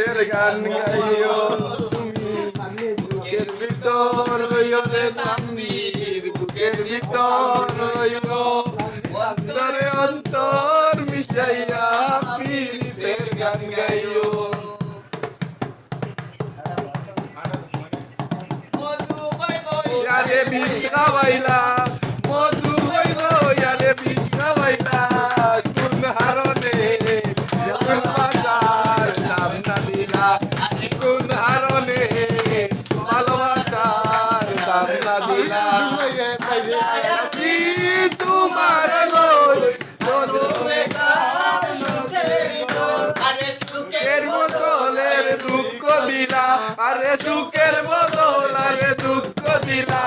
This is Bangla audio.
পীরিতের গান গাইও তুমি বুকের ভিতর রইও রে তানবীর বুকের ভিতর রইও অন্তরে অন্তর মিশাইয়া পীরিতের গান গাইও ইয়ারে বিষ খাওয়াইলা মধু হইল ইয়ারে বিষ খাওয়াইলা কোন হারনে কোন বাসার দাম না দিলা কোন হারনে ভালোবাসার দাম না দিলা কি তোমার লই সুখের বদলের দুঃখ দিলা আরে সুখের বদল আরে দুঃখ দিলা